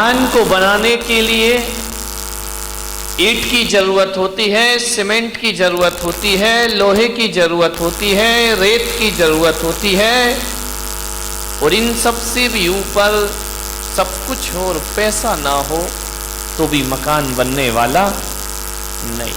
मकान को बनाने के लिए ईंट की जरूरत होती है, सीमेंट की जरूरत होती है, लोहे की जरूरत होती है, रेत की जरूरत होती है, और इन सब से भी ऊपर सब कुछ हो और पैसा ना हो तो भी मकान बनने वाला नहीं।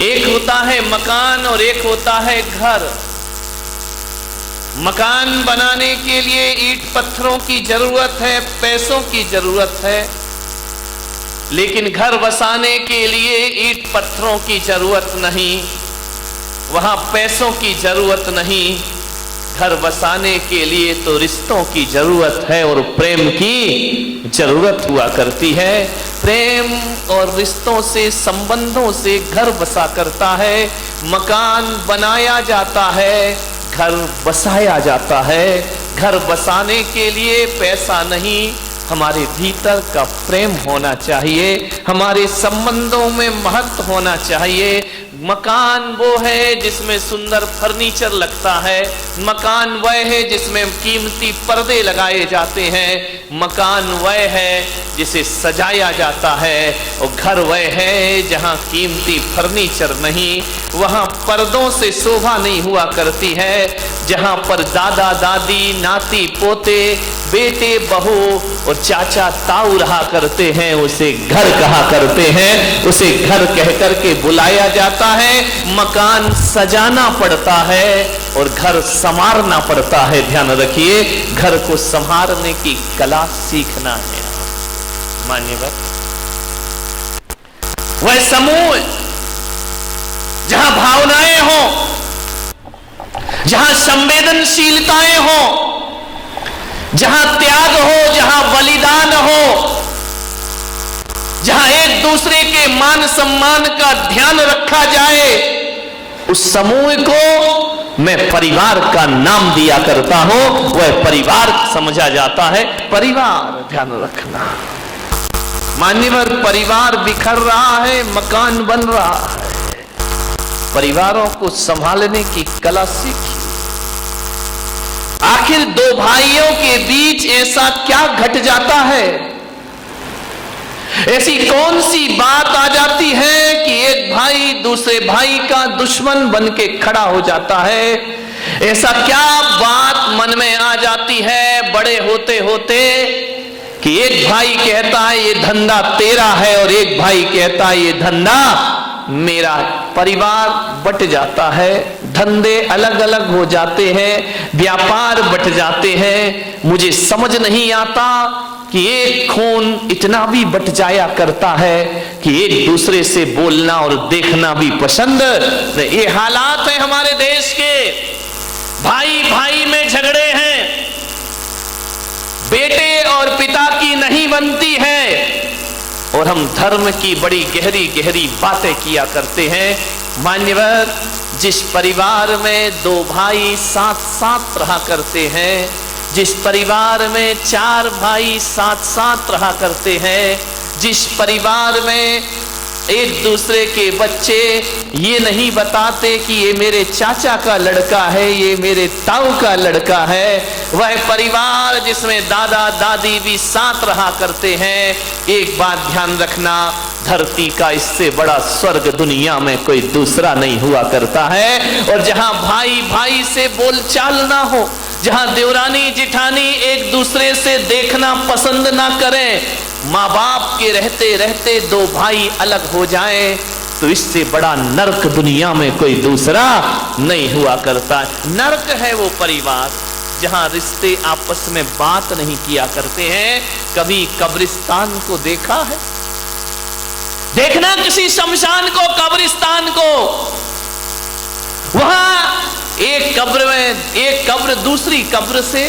एक होता है मकान और एक होता है घर। मकान बनाने के लिए ईंट पत्थरों की जरूरत है, पैसों की जरूरत है, लेकिन घर बसाने के लिए ईंट पत्थरों की जरूरत नहीं, वहां पैसों की जरूरत नहीं। घर बसाने के लिए तो रिश्तों की जरूरत है और प्रेम की जरूरत हुआ करती है। प्रेम और रिश्तों से, संबंधों से घर बसा करता है, मकान बनाया जाता है, घर बसाया जाता है। घर बसाने के लिए पैसा नहीं, हमारे भीतर का प्रेम होना चाहिए, हमारे संबंधों में महत्व होना चाहिए। मकान वो है जिसमें सुंदर फर्नीचर लगता है, मकान वह है जिसमें कीमती पर्दे लगाए जाते हैं, मकान वह है जिसे सजाया जाता है, और घर वह है जहां कीमती फर्नीचर नहीं, वहां पर्दों से शोभा नहीं हुआ करती है। जहां पर दादा दादी, नाती पोते, बेटे बहू और चाचा ताऊ रहा करते हैं, उसे घर कहा करते हैं, उसे घर कह करके बुलाया जाता है। मकान सजाना पड़ता है और घर संवारना पड़ता है। ध्यान रखिए, घर को संवारने की कला सीखना है। मान्यवर, वह समूह जहां भावनाएं हो, जहां संवेदनशीलताएं हो, जहां त्याग हो, जहां बलिदान हो, जहां एक दूसरे के मान सम्मान का ध्यान रखा जाए, उस समूह को मैं परिवार का नाम दिया करता हूं। वह परिवार समझा जाता है परिवार। ध्यान रखना मान्यवर, परिवार बिखर रहा है, मकान बन रहा है। परिवारों को संभालने की कला सीखिए। आखिर दो भाइयों के बीच ऐसा क्या घट जाता है, ऐसी कौन सी बात आ जाती है कि एक भाई दूसरे भाई का दुश्मन बन के खड़ा हो जाता है? ऐसा क्या बात मन में आ जाती है बड़े होते होते कि एक भाई कहता है ये धंधा तेरा है और एक भाई कहता है ये धंधा मेरा? परिवार बट जाता है, धंधे अलग अलग हो जाते हैं, व्यापार बट जाते हैं। मुझे समझ नहीं आता कि एक खून इतना भी बट जाया करता है कि एक दूसरे से बोलना और देखना भी पसंद। ये हालात है हमारे देश के। भाई भाई में झगड़े हैं, बेटे और पिता की नहीं बनती है, और हम धर्म की बड़ी गहरी गहरी बातें किया करते हैं। मान्यवर, जिस परिवार में दो भाई साथ साथ रहा करते हैं, जिस परिवार में चार भाई साथ साथ रहा करते हैं, जिस परिवार में एक दूसरे के बच्चे ये नहीं बताते कि ये मेरे चाचा का लड़का है, ये मेरे ताऊ का लड़का है, वह परिवार जिसमें दादा दादी भी साथ रहा करते हैं। एक बात ध्यान रखना, धरती का इससे बड़ा स्वर्ग दुनिया में कोई दूसरा नहीं हुआ करता है। और जहां भाई भाई से बोलचाल ना हो, जहां देवरानी जिठानी एक दूसरे से देखना पसंद ना करें, माँ बाप के रहते रहते दो भाई अलग हो जाएं, तो इससे बड़ा नरक दुनिया में कोई दूसरा नहीं हुआ करता। नरक है वो परिवार जहां रिश्ते आपस में बात नहीं किया करते हैं। कभी कब्रिस्तान को देखा है? देखना किसी शमशान को, कब्रिस्तान को, वहां एक कब्र में एक कब्र दूसरी कब्र से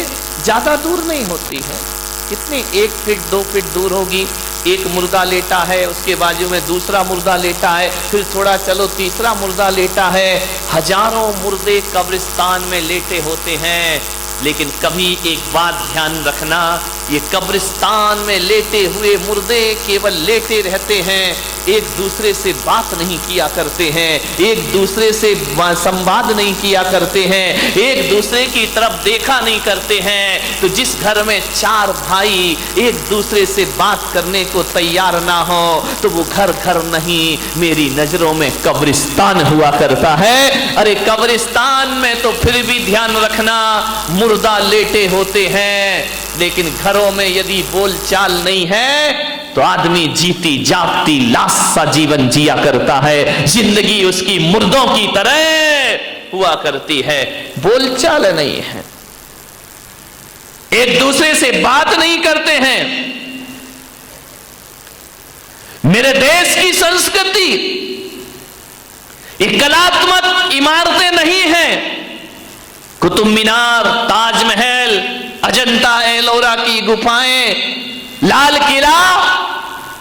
ज्यादा दूर नहीं होती है। कितनी 1 फीट 2 फीट दूर होगी। एक मुर्दा लेटा है, उसके बाजू में दूसरा मुर्दा लेटा है, फिर थोड़ा चलो तीसरा मुर्दा लेटा है। हजारों मुर्दे कब्रिस्तान में लेटे होते हैं, लेकिन कभी एक बात ध्यान रखना, ये कब्रिस्तान में लेटे हुए मुर्दे केवल लेटे रहते हैं, एक दूसरे से बात नहीं किया करते हैं, एक दूसरे से संवाद नहीं किया करते हैं, एक दूसरे की तरफ देखा नहीं करते हैं, तो जिस घर में 4 भाई एक दूसरे से बात करने को तैयार ना हो तो वो घर घर नहीं, मेरी नजरों में कब्रिस्तान हुआ करता है। अरे कब्रिस्तान में तो फिर भी ध्यान रखना मुर्दा लेटे होते हैं, लेकिन घरों में यदि बोलचाल नहीं है तो आदमी जीती जागती लाश सा जीवन जिया करता है, जिंदगी उसकी मुर्दों की तरह हुआ करती है। बोलचाल नहीं है, एक दूसरे से बात नहीं करते हैं। मेरे देश की संस्कृति एक कलात्मक इमारतें नहीं हैं, कुतुब मीनार, ताजमहल, अजंता एलोरा की गुफाएं, लाल किला,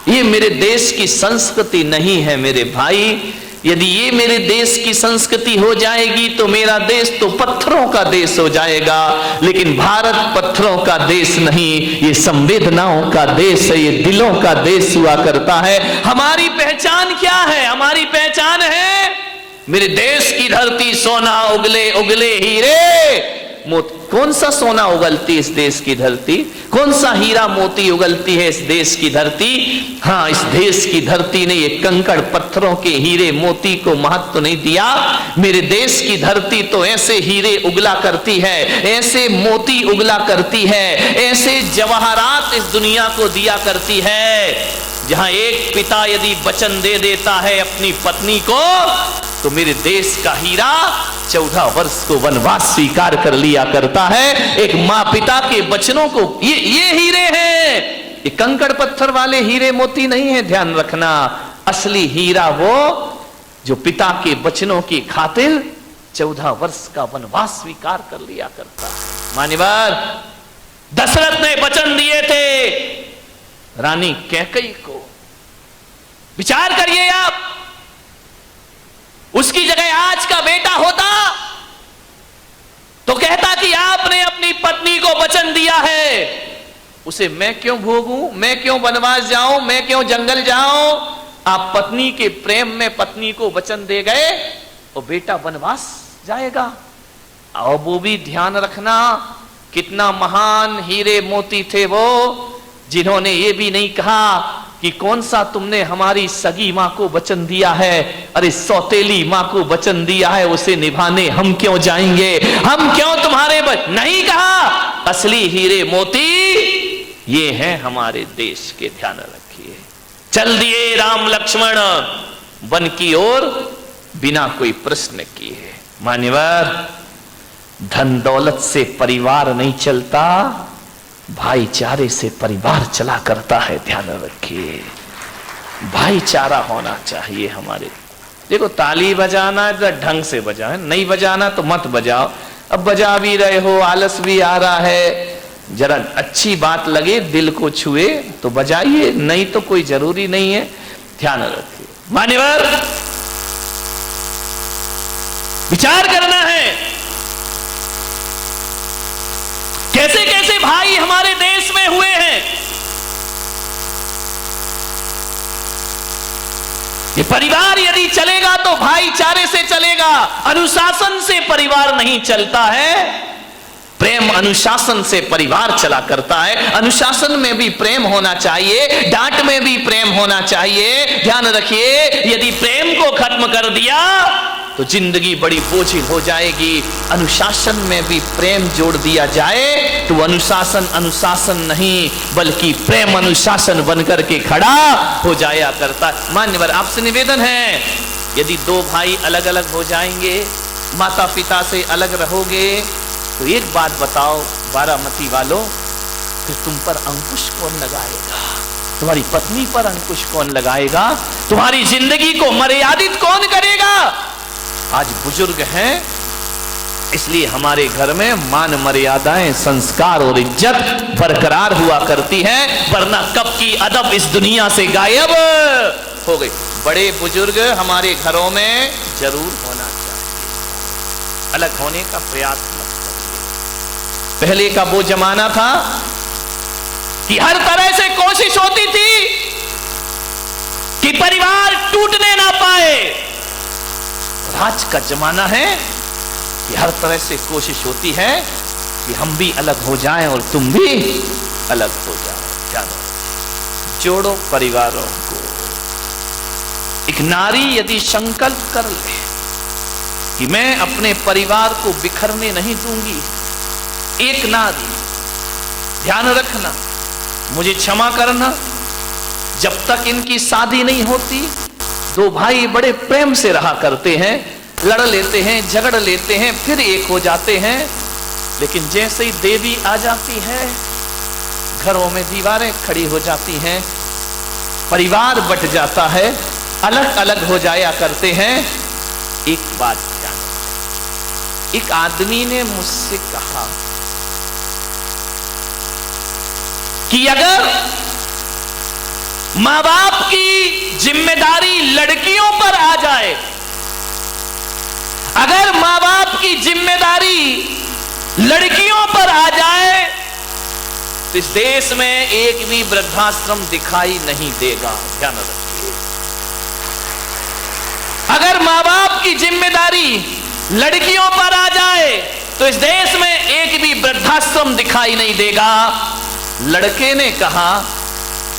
ये मेरे देश की संस्कृति नहीं है मेरे भाई। यदि ये मेरे देश की संस्कृति हो जाएगी तो मेरा देश तो पत्थरों का देश हो जाएगा, लेकिन भारत पत्थरों का देश नहीं, ये संवेदनाओं का देश है, ये दिलों का देश हुआ करता है। हमारी पहचान क्या है? हमारी पहचान है मेरे देश की धरती सोना उगले उगले हीरे मोती। कौन सा सोना उगलती इस देश की धरती? कौन सा हीरा मोती उगलती है इस देश की धरती? हाँ, इस देश की धरती ने ये कंकड़ पत्थरों के हीरे मोती को महत्व नहीं दिया। मेरे देश की धरती तो ऐसे हीरे उगला करती है, ऐसे मोती उगला करती है, ऐसे जवाहरात इस दुनिया को दिया करती है, जहां एक पिता यदि वचन दे देता है अपनी पत्नी को तो मेरे देश का हीरा 14 वर्ष को वनवास स्वीकार कर लिया करता है। एक माँ पिता के वचनों को ये हीरे हैं, ये कंकड़ पत्थर वाले हीरे मोती नहीं है। ध्यान रखना, असली हीरा वो जो पिता के वचनों की खातिर 14 वर्ष का वनवास स्वीकार कर लिया करता है। मान्यवर, दशरथ ने वचन दिए थे रानी कैकेयी को। विचार करिए आप, उसकी जगह आज का बेटा होता तो कहता कि आपने अपनी पत्नी को वचन दिया है, उसे मैं क्यों भोगूं, मैं क्यों वनवास जाऊं, मैं क्यों जंगल जाऊं। आप पत्नी के प्रेम में पत्नी को वचन दे गए तो बेटा वनवास जाएगा। और वो भी ध्यान रखना, कितना महान हीरे मोती थे वो, जिन्होंने ये भी नहीं कहा कि कौन सा तुमने हमारी सगी मां को वचन दिया है, अरे सौतेली मां को वचन दिया है, उसे निभाने हम क्यों जाएंगे, हम क्यों तुम्हारे नहीं कहा। असली हीरे मोती ये हैं हमारे देश के, ध्यान रखिए। चल दिए राम लक्ष्मण वन की ओर बिना कोई प्रश्न किए। मान्यवर, धन दौलत से परिवार नहीं चलता, भाईचारे से परिवार चला करता है। ध्यान रखिए, भाईचारा होना चाहिए हमारे। देखो, ताली बजाना है तो ढंग से बजाए, नहीं बजाना तो मत बजाओ। अब बजा भी रहे हो, आलस भी आ रहा है, जरा अच्छी बात लगे, दिल को छुए तो बजाइए, नहीं तो कोई जरूरी नहीं है। ध्यान रखिए मान्यवर, विचार करना है कैसे कैसे भाई हमारे देश में हुए हैं। ये परिवार यदि चलेगा तो भाईचारे से चलेगा, अनुशासन से परिवार नहीं चलता है। प्रेम अनुशासन से परिवार चला करता है। अनुशासन में भी प्रेम होना चाहिए, डांट में भी प्रेम होना चाहिए। ध्यान रखिए, यदि प्रेम को खत्म कर दिया तो जिंदगी बड़ी बोझिल हो जाएगी। अनुशासन में भी प्रेम जोड़ दिया जाए तो अनुशासन अनुशासन नहीं बल्कि प्रेम अनुशासन बनकर के खड़ा हो जाया करता। मान्यवर, आपसे निवेदन है, यदि 2 भाई अलग अलग हो जाएंगे, माता पिता से अलग रहोगे, तो एक बात बताओ बारामती वालों, कि तुम पर अंकुश कौन लगाएगा? तुम्हारी पत्नी पर अंकुश कौन लगाएगा? तुम्हारी जिंदगी को मर्यादित कौन करेगा? आज बुजुर्ग हैं, इसलिए हमारे घर में मान मर्यादाएं, संस्कार और इज्जत बरकरार हुआ करती है, वरना कब की अदब इस दुनिया से गायब हो गई। बड़े बुजुर्ग हमारे घरों में जरूर होना चाहिए, अलग होने का प्रयास मत करिए। पहले का वो जमाना था कि हर तरह से कोशिश होती थी कि परिवार टूटने ना पाए। आज का जमाना है कि हर तरह से कोशिश होती है कि हम भी अलग हो जाएं और तुम भी अलग हो जाओ। जानो, जोड़ो परिवारों को। एक नारी यदि संकल्प कर ले कि मैं अपने परिवार को बिखरने नहीं दूंगी, एक नारी, ध्यान रखना, मुझे क्षमा करना, जब तक इनकी शादी नहीं होती दो भाई बड़े प्रेम से रहा करते हैं, लड़ लेते हैं, झगड़ लेते हैं, फिर एक हो जाते हैं। लेकिन जैसे ही देवी आ जाती है, घरों में दीवारें खड़ी हो जाती हैं, परिवार बट जाता है, अलग अलग हो जाया करते हैं। एक बात जानो, एक आदमी ने मुझसे कहा कि अगर मां बाप की जिम्मेदारी लड़कियों पर आ जाए, अगर मां बाप की जिम्मेदारी लड़कियों पर आ जाए तो इस देश में एक भी वृद्धाश्रम दिखाई नहीं देगा। ध्यान रखिए, अगर मां बाप की जिम्मेदारी लड़कियों पर आ जाए तो इस देश में एक भी वृद्धाश्रम दिखाई नहीं देगा। लड़के ने कहा,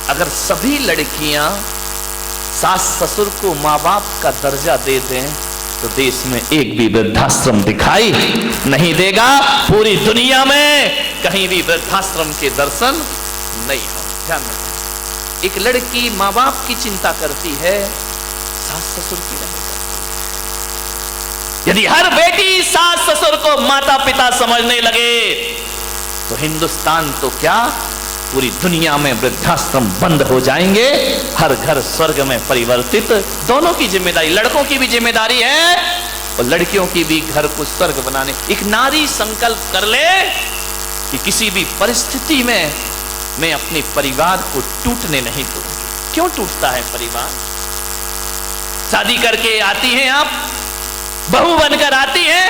अगर सभी लड़कियां सास ससुर को मां बाप का दर्जा दे दें तो देश में एक भी वृद्धाश्रम दिखाई नहीं देगा। पूरी दुनिया में कहीं भी वृद्धाश्रम के दर्शन नहीं हो। ध्यान रखना, एक लड़की मां बाप की चिंता करती है, सास ससुर की नहीं करती। यदि हर बेटी सास ससुर को माता पिता समझने लगे तो हिंदुस्तान तो क्या, पूरी दुनिया में वृद्धाश्रम बंद हो जाएंगे, हर घर स्वर्ग में परिवर्तित। दोनों की जिम्मेदारी, लड़कों की भी जिम्मेदारी है और लड़कियों की भी घर को स्वर्ग बनाने। एक नारी संकल्प कर ले कि किसी भी परिस्थिति में मैं अपने परिवार को टूटने नहीं दूंगी। क्यों टूटता है परिवार? शादी करके आती हैं आप, बहू बनकर आती हैं,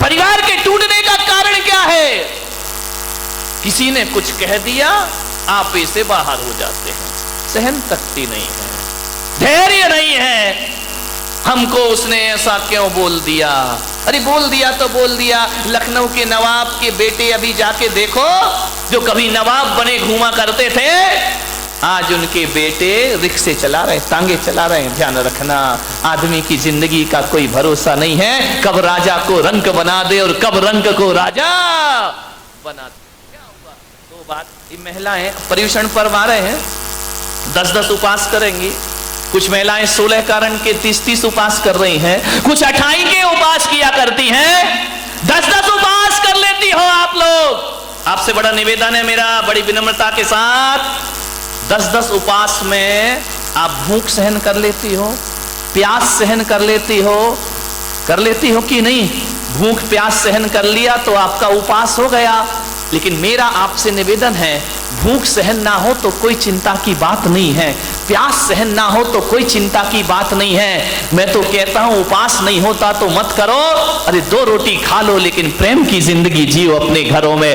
परिवार के टूटने का कारण क्या है? किसी ने कुछ कह दिया, आप ऐसे बाहर हो जाते हैं, सहन शक्ति नहीं है, धैर्य नहीं है। हमको उसने ऐसा क्यों बोल दिया? अरे बोल दिया तो बोल दिया, लखनऊ के नवाब के बेटे अभी जाके देखो, जो कभी नवाब बने घूमा करते थे, आज उनके बेटे रिक्शे चला रहे, टांगे चला रहे हैं। ध्यान रखना, आदमी की जिंदगी का कोई भरोसा नहीं है, कब राजा को रंक बना दे और कब रंक को राजा बना दे। बात, ये महिलाएं पर्युषण पर्व आ रहे हैं, 10-10 उपवास करेंगी। कुछ महिलाएं 16 कारण के 30-30 उपवास कर रही हैं, कुछ 28 के उपवास किया करती हैं। 10-10 उपवास कर लेती हो आप लोग। आपसे बड़ा निवेदन है मेरा, बड़ी विनम्रता के साथ, 10-10 उपवास में आप भूख सहन कर लेती हो, प्यास सहन कर लेती हो कि नहीं? भूख प्यास सहन कर लिया तो आपका उपवास हो गया। लेकिन मेरा आपसे निवेदन है, भूख सहन ना हो तो कोई चिंता की बात नहीं है, प्यास सहन ना हो तो कोई चिंता की बात नहीं है। मैं तो कहता हूं उपवास नहीं होता तो मत करो, अरे 2 रोटी खा लो लेकिन प्रेम की जिंदगी जियो अपने घरों में।